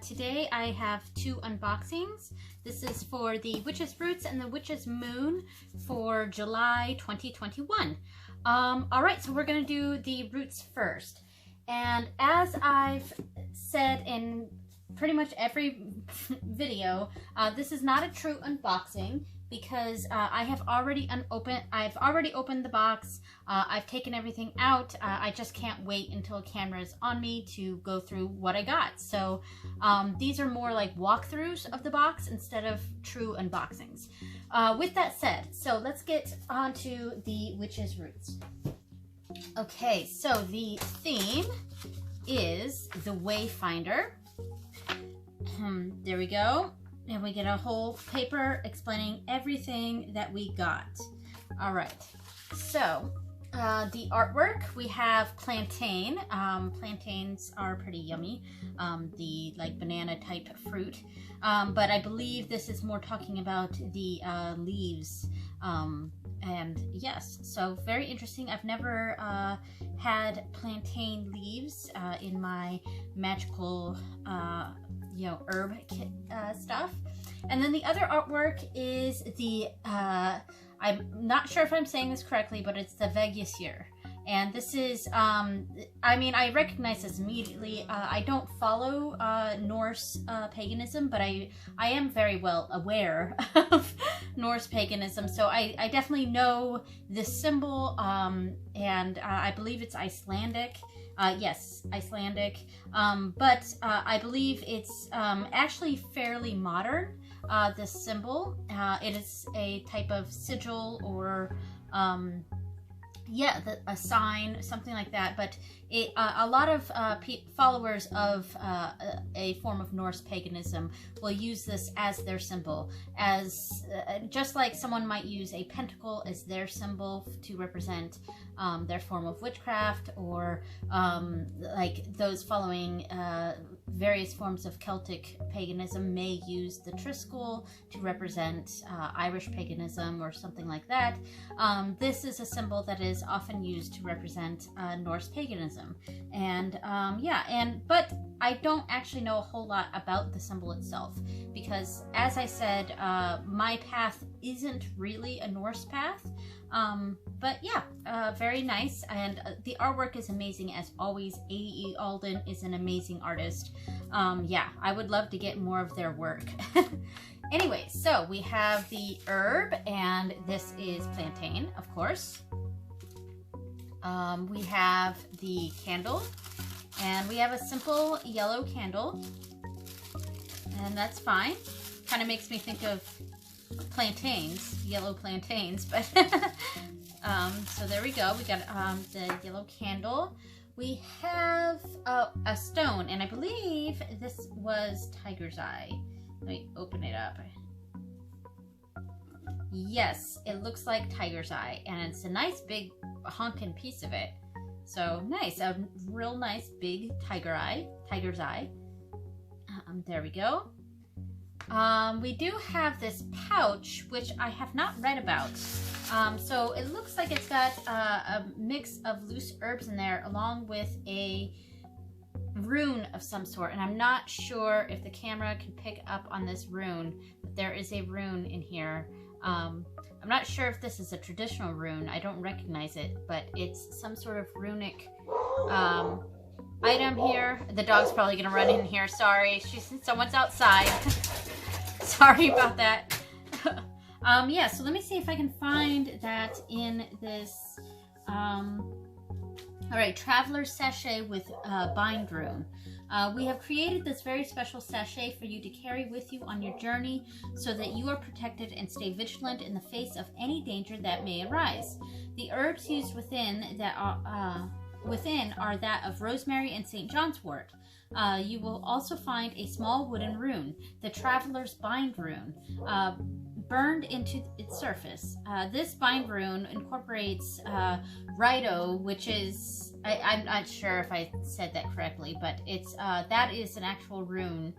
Today I have two unboxings. This is for the Witch's Roots and the Witch's Moon for July 2021. Alright, so we're going to do the roots first. And as I've said in pretty much every video, this is not a true unboxing because I've already opened the box. I've taken everything out. I just can't wait until camera is on me to go through what I got. So these are more like walkthroughs of the box instead of true unboxings. With that said, so let's get on to the Witch's Roots. Okay, so the theme is the Wayfinder. There we go. And we get a whole paper explaining everything that we got. All right, so the artwork, we have plantain. Plantains are pretty yummy, the like banana type fruit. But I believe this is more talking about the leaves. And yes, so very interesting. I've never had plantain leaves in my magical herb kit stuff. And then the other artwork is the I'm not sure if I'm saying this correctly, but it's the Vegas year. And this is I mean, I recognize this immediately. I don't follow Norse paganism, but I am very well aware of Norse paganism, so I definitely know this symbol, and I believe it's Icelandic. Yes, Icelandic, but I believe it's actually fairly modern, this symbol. It is a type of sigil or yeah, a sign, something like that, but a lot of followers of a form of Norse paganism will use this as their symbol, as just like someone might use a pentacle as their symbol to represent their form of witchcraft, or like those following various forms of Celtic paganism may use the Triskel to represent Irish paganism or something like that. This is a symbol that is often used to represent Norse paganism, and but I don't actually know a whole lot about the symbol itself, because as I said, my path isn't really a Norse path. But yeah, very nice, and the artwork is amazing as always. A.E. Alden is an amazing artist. Yeah, I would love to get more of their work. Anyway, so we have the herb, and this is plantain, of course. We have the candle, and we have a simple yellow candle, and that's fine. Kind of makes me think of plantains, yellow plantains, but so there we go. We got the yellow candle. We have a stone, and I believe this was tiger's eye. Let me open it up. Yes, it looks like tiger's eye, and it's a nice big honkin' piece of it. So nice, a real nice big tiger's eye. There we go. We do have this pouch, which I have not read about. So it looks like it's got a mix of loose herbs in there, along with a rune of some sort. And I'm not sure if the camera can pick up on this rune, but there is a rune in here. I'm not sure if this is a traditional rune. I don't recognize it, but it's some sort of runic item here. The dog's probably gonna run in here. Sorry, someone's outside. Sorry about that. Yeah, so let me see if I can find that in this. All right, Traveler's Sachet with Bind Rune. We have created this very special sachet for you to carry with you on your journey so that you are protected and stay vigilant in the face of any danger that may arise. The herbs used within are that of rosemary and St. John's wort. You will also find a small wooden rune, the Traveler's Bind Rune, burned into its surface. This bind rune incorporates Rito, which is, I'm not sure if I said that correctly, but it's that is an actual rune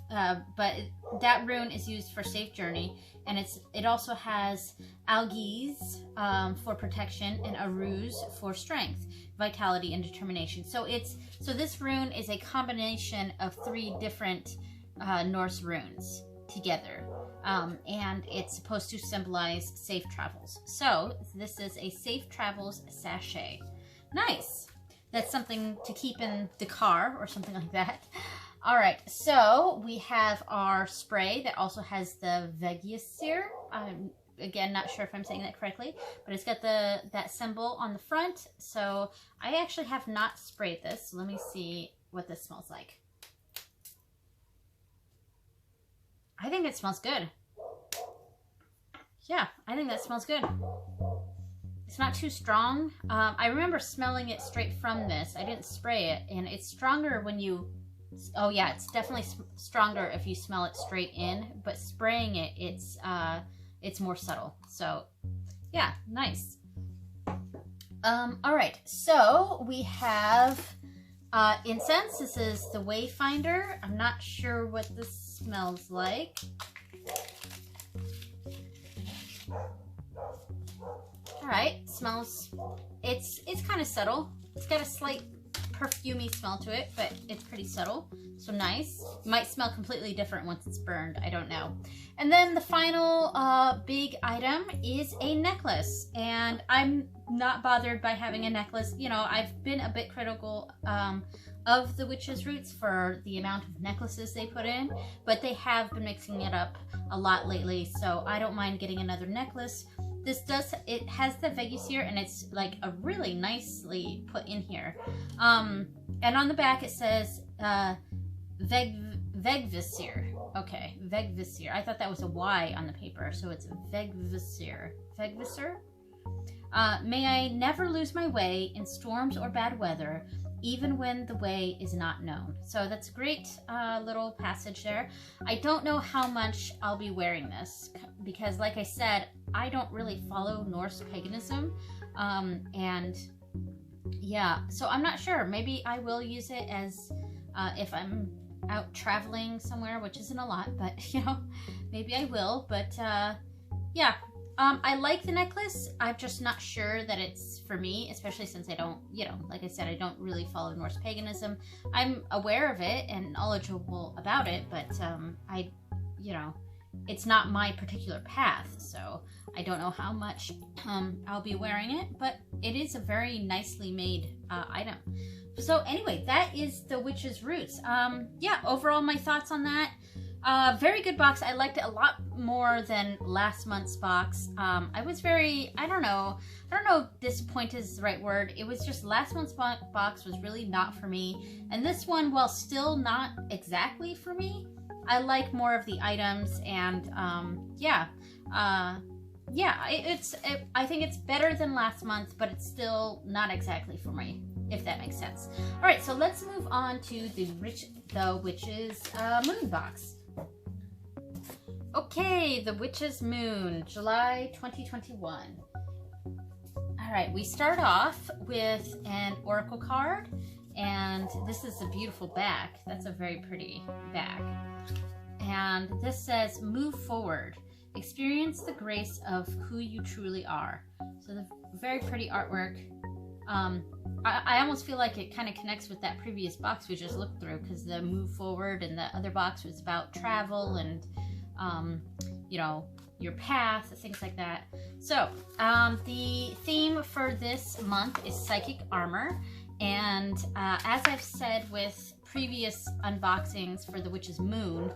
that rune is used for safe journey, and it also has algies for protection and a ruse for strength, vitality, and determination. So this rune is a combination of 3 different Norse runes together, and it's supposed to symbolize safe travels. So this is a safe travels sachet. Nice. That's something to keep in the car or something like that. All right, so we have our spray that also has the Vegisir. I'm again not sure if I'm saying that correctly, but it's got that symbol on the front. So I actually have not sprayed this. So let me see what this smells like. I think it smells good. Yeah, I think that smells good. It's not too strong. I remember smelling it straight from this. I didn't spray it, and it's stronger when you... Oh yeah, it's definitely stronger if you smell it straight in, but spraying it, it's more subtle. So yeah, nice. All right, so we have incense. This is the Wayfinder. I'm not sure what this smells like. All right, smells, it's kind of subtle. It's got a slight perfumey smell to it, but it's pretty subtle, so nice. Might smell completely different once it's burned, I don't know. And then the final big item is a necklace, and I'm not bothered by having a necklace. You know, I've been a bit critical of the Witch's Roots for the amount of necklaces they put in, but they have been mixing it up a lot lately, so I don't mind getting another necklace. It has the Vegisir, and it's like a really nicely put in here. And on the back it says Vegvisir. Okay, Vegvisir. I thought that was a Y on the paper, so it's Vegvisir. Vegvisir? May I never lose my way in storms or bad weather, even when the way is not known. So that's a great little passage there. I don't know how much I'll be wearing this, because like I said, I don't really follow Norse paganism, and yeah, so I'm not sure. Maybe I will use it as if I'm out traveling somewhere, which isn't a lot, but you know, maybe I will. But yeah, I like the necklace. I'm just not sure that it's for me, especially since I don't, you know, like I said, I don't really follow Norse paganism. I'm aware of it and knowledgeable about it, but you know, it's not my particular path, so I don't know how much I'll be wearing it, but it is a very nicely made item. So anyway, that is the Witch's Roots. Yeah, overall my thoughts on that. Very good box. I liked it a lot more than last month's box. I was very, I don't know disappointed is the right word. It was just last month's box was really not for me. And this one, while still not exactly for me, I like more of the items, and yeah, I think it's better than last month, but it's still not exactly for me, if that makes sense. All right, so let's move on to the Witch's Moon box. Okay, the Witch's Moon, July 2021. All right, we start off with an oracle card, and this is a beautiful back. That's a very pretty back. And this says, move forward, experience the grace of who you truly are. So the very pretty artwork. I almost feel like it kind of connects with that previous box we just looked through, because the move forward and the other box was about travel and you know, your path, things like that. So the theme for this month is psychic armor, and as I've said with previous unboxings for the Witch's Moon,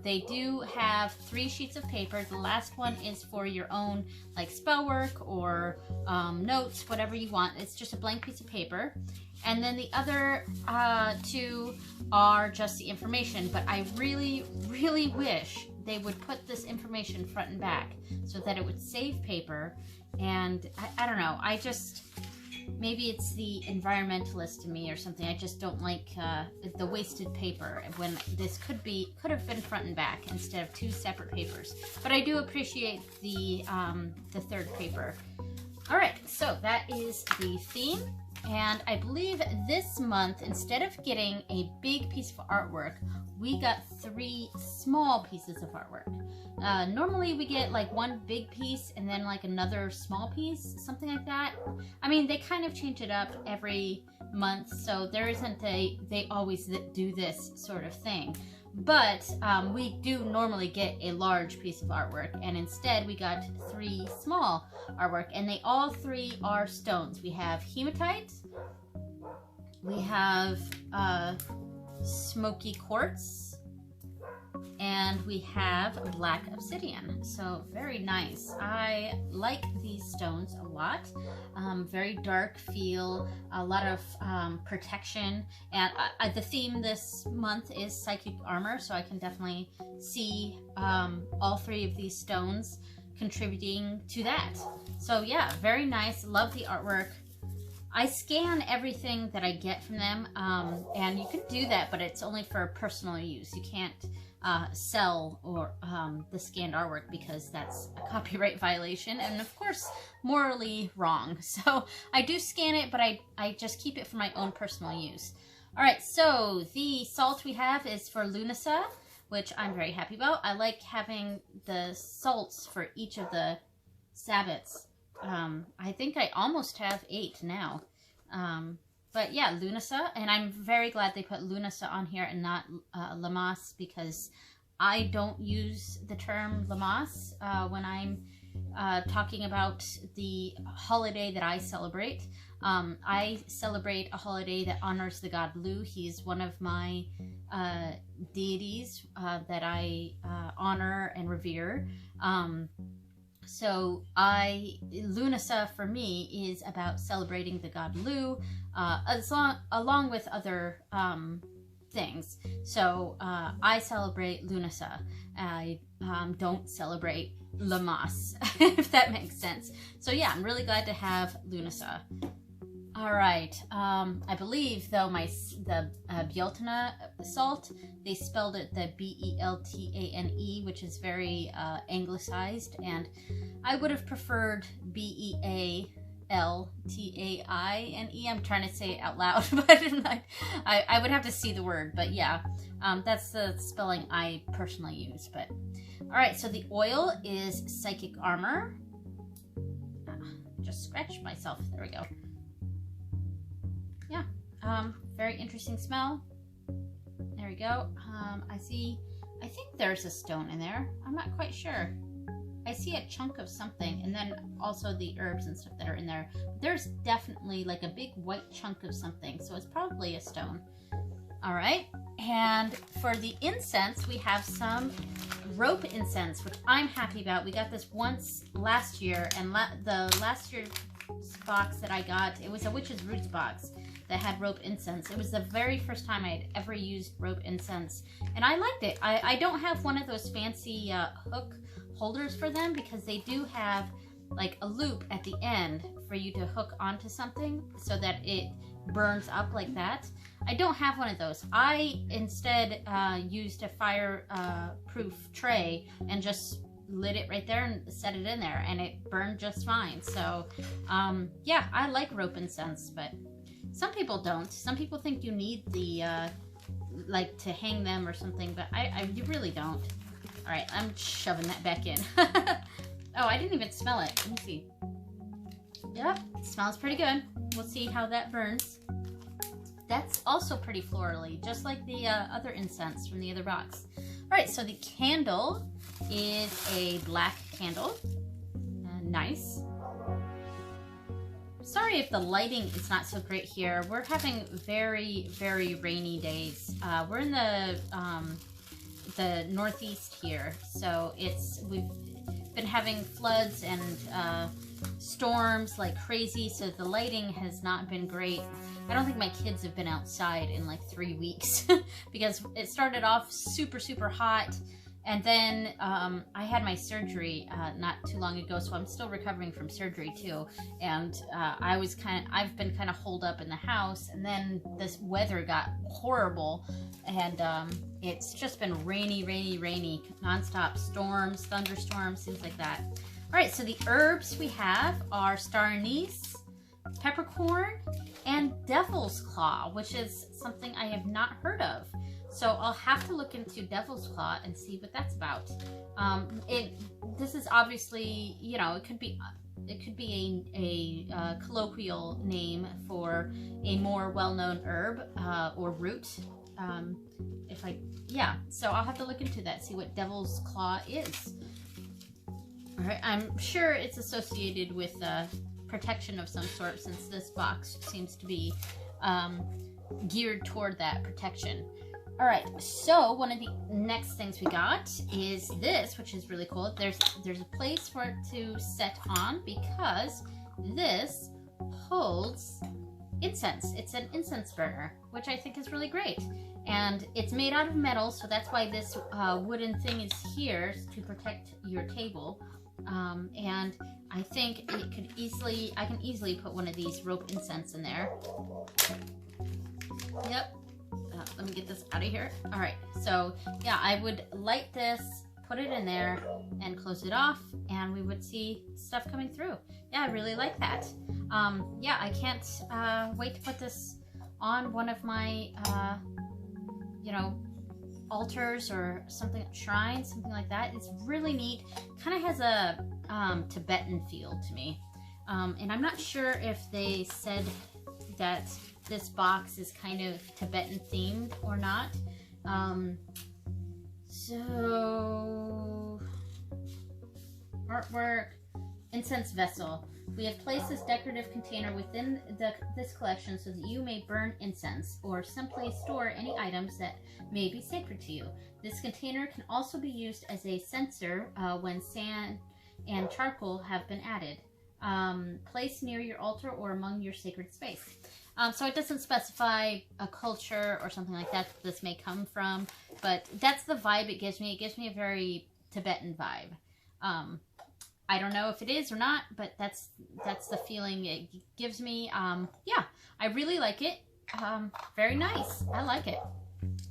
they do have 3 sheets of paper. The last one is for your own like spell work or notes, whatever you want. It's just a blank piece of paper, and then the other 2 are just the information. But I really wish they would put this information front and back so that it would save paper. And I don't know, I just, maybe it's the environmentalist in me or something. I just don't like the wasted paper when this could have been front and back instead of 2 separate papers. But I do appreciate the 3rd paper. All right, so that is the theme. And I believe this month, instead of getting a big piece of artwork, we got 3 small pieces of artwork. Normally we get like 1 big piece and then like another small piece, something like that. I mean, they kind of change it up every month, so there isn't they always do this sort of thing. But we do normally get a large piece of artwork, and instead we got 3 small artwork, and they all 3 are stones. We have hematite, we have smoky quartz, and we have black obsidian. So very nice. I like these stones a lot. Very dark feel, a lot of protection, and the theme this month is psychic armor, so I can definitely see all 3 of these stones contributing to that. So yeah, very nice. Love the artwork. I scan everything that I get from them, and you can do that, but it's only for personal use. You can't sell or the scanned artwork, because that's a copyright violation and of course morally wrong. So I do scan it, but I just keep it for my own personal use. Alright, so the salt we have is for Lunasa, which I'm very happy about. I like having the salts for each of the Sabbats. I think I almost have 8 now. But yeah, Lunasa, and I'm very glad they put Lunasa on here and not Lammas, because I don't use the term Lammas when I'm talking about the holiday that I celebrate. I celebrate a holiday that honors the god Lu. He's one of my deities that I honor and revere. So Lunasa for me is about celebrating the god Lu, along with other things. So I celebrate Lunasa. I don't celebrate Lammas, if that makes sense. So yeah, I'm really glad to have Lunasa. All right, I believe though the Beltane salt, they spelled it the Beltane, which is very anglicized, and I would have preferred Bealtaine. I'm trying to say it out loud, but I would have to see the word, but yeah, that's the spelling I personally use. But all right, so the oil is psychic armor. Just scratched myself. There we go. Yeah, very interesting smell. There we go. I think there's a stone in there. I'm not quite sure. I see a chunk of something, and then also the herbs and stuff that are in there. There's definitely like a big white chunk of something, so it's probably a stone. All right, and for the incense, we have some rope incense, which I'm happy about. We got this once last year, and the last year's box that I got, it was a Witch's Roots box that had rope incense. It was the very first time I had ever used rope incense, and I liked it. I don't have one of those fancy hook holders for them, because they do have like a loop at the end for you to hook onto something so that it burns up like that. I don't have one of those. I instead used a fire-proof tray and just lit it right there and set it in there, and it burned just fine. So yeah, I like rope incense, but some people don't. Some people think you need the like to hang them or something, but you really don't. All right, I'm shoving that back in. Oh, I didn't even smell it. Let me see. Yep, it smells pretty good. We'll see how that burns. That's also pretty florally, just like the other incense from the other box. All right, so the candle is a black candle. Nice. Sorry if the lighting is not so great here. We're having very, very rainy days. We're in the Northeast here, so we've been having floods and storms like crazy, so the lighting has not been great. I don't think my kids have been outside in like 3 weeks because it started off super, super hot, and then I had my surgery not too long ago, so I'm still recovering from surgery too, and I've been kind of holed up in the house, and then this weather got horrible, and it's just been rainy, rainy, rainy, nonstop storms, thunderstorms, things like that. All right, so the herbs we have are star anise, peppercorn, and Devil's Claw, which is something I have not heard of. So I'll have to look into Devil's Claw and see what that's about. This is obviously, you know, it could be a colloquial name for a more well-known herb or root. So I'll have to look into that, see what Devil's Claw is. All right, I'm sure it's associated with protection of some sort, since this box seems to be geared toward that protection. All right, so one of the next things we got is this, which is really cool. There's a place for it to set on, because this holds incense. It's an incense burner, which I think is really great. And it's made out of metal, so that's why this wooden thing is here, to protect your table. And I think I can easily put one of these rope incense in there. Yep. Let me get this out of here. All right, so yeah, I would light this, put it in there, and close it off, and we would see stuff coming through. Yeah, I really like that. Yeah, I can't wait to put this on one of my, you know, altars or something, shrines, something like that. It's really neat. Kind of has a Tibetan feel to me. And I'm not sure if they said that this box is kind of Tibetan themed or not. So artwork, Incense Vessel. We have placed this decorative container within this collection so that you may burn incense or simply store any items that may be sacred to you. This container can also be used as a censer when sand and charcoal have been added. Placed near your altar or among your sacred space. So it doesn't specify a culture or something like that this may come from, but that's the vibe it gives me. It gives me a very Tibetan vibe. I don't know if it is or not, but that's the feeling it gives me. Yeah, I really like it. Very nice. I like it.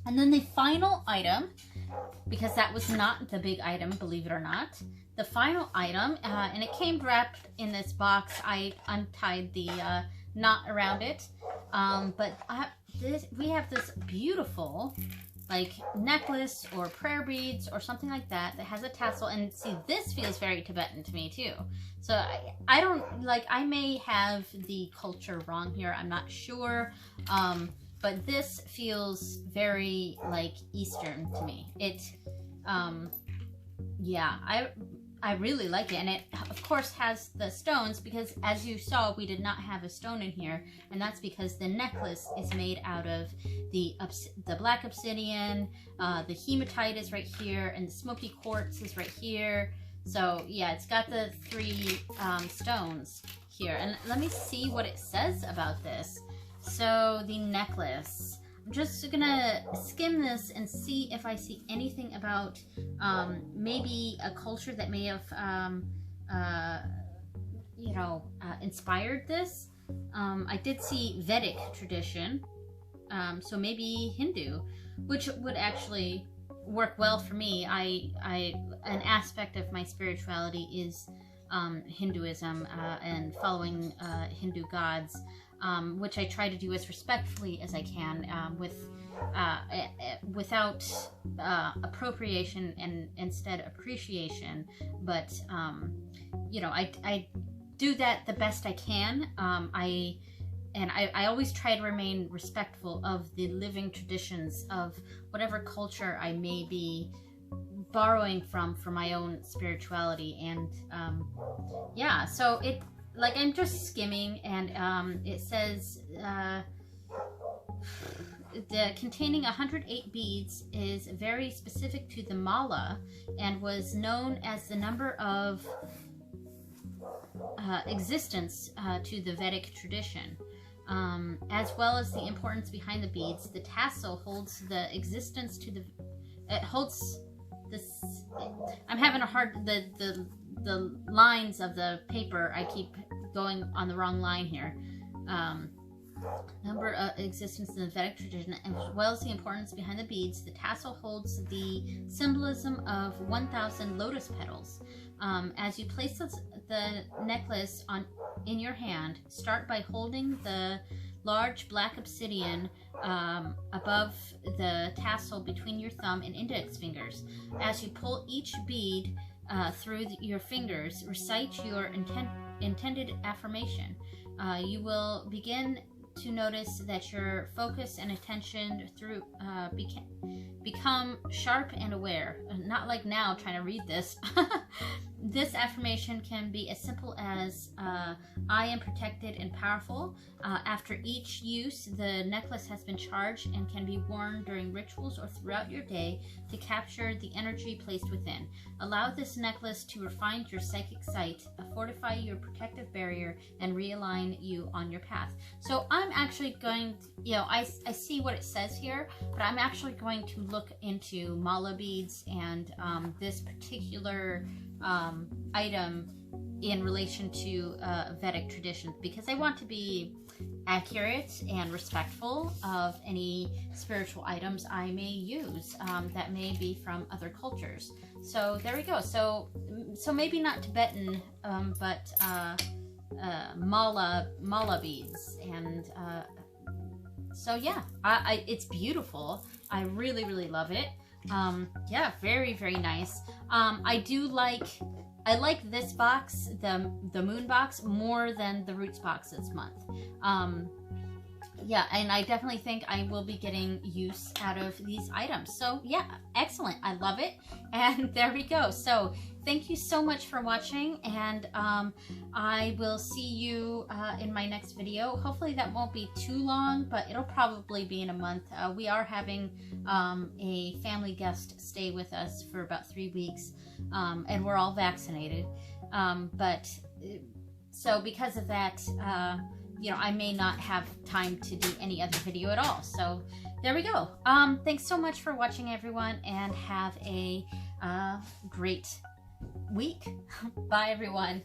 And then the final item, because that was not the big item, believe it or not. The final item, and it came wrapped in this box. I untied the knot around it. But we have this beautiful, like, necklace or prayer beads or something like that has a tassel. And see, this feels very Tibetan to me too. So I don't, like, I may have the culture wrong here. I'm not sure. But this feels very, like, Eastern to me. It, yeah, I really like it, and it of course has the stones, because as you saw, we did not have a stone in here, and that's because the necklace is made out of the black obsidian, the hematite is right here, and the smoky quartz is right here. So yeah, it's got the 3 stones here, and let me see what it says about this. So the necklace, I'm just gonna skim this and see if I see anything about maybe a culture that may have, you know, inspired this. I did see Vedic tradition, so maybe Hindu, which would actually work well for me. An aspect of my spirituality is Hinduism and following Hindu gods. Which I try to do as respectfully as I can, without appropriation and instead appreciation. But you know, I do that the best I can. I always try to remain respectful of the living traditions of whatever culture I may be borrowing from for my own spirituality. And yeah, so it. Like, I'm just skimming, and it says the containing 108 beads is very specific to the mala and was known as the number of existence to the Vedic tradition, as well as the importance behind the beads. The tassel holds the existence to the. It holds this. I'm having a hard the lines of the paper. I keep going on the wrong line here. Number of existence in the Vedic tradition, as well as the importance behind the beads. The tassel holds the symbolism of 1,000 lotus petals. As you place the necklace in your hand, start by holding the large black obsidian above the tassel between your thumb and index fingers. As you pull each bead through your fingers, recite your intended affirmation. You will begin to notice that your focus and attention become sharp and aware. Not like now trying to read this. This affirmation can be as simple as I am protected and powerful. After each use, the necklace has been charged and can be worn during rituals or throughout your day to capture the energy placed within. Allow this necklace to refine your psychic sight, fortify your protective barrier, and realign you on your path. So I'm actually going to, I see what it says here, but I'm actually going to look into mala beads and this particular item in relation to Vedic traditions, because I want to be accurate and respectful of any spiritual items I may use that may be from other cultures. So there we go. So maybe not Tibetan, but mala beads, and so yeah, it's beautiful. I really love it. Yeah, very nice. I like this box, the moon box, more than the roots box this month. Yeah, and I definitely think I will be getting use out of these items. So yeah, excellent. I love it. And there we go. So thank you so much for watching, and I will see you in my next video. Hopefully that won't be too long, but it'll probably be in a month. We are having a family guest stay with us for about 3 weeks, and we're all vaccinated. So because of that, I may not have time to do any other video at all. So there we go. Thanks so much for watching, everyone, and have a great week. Bye, everyone.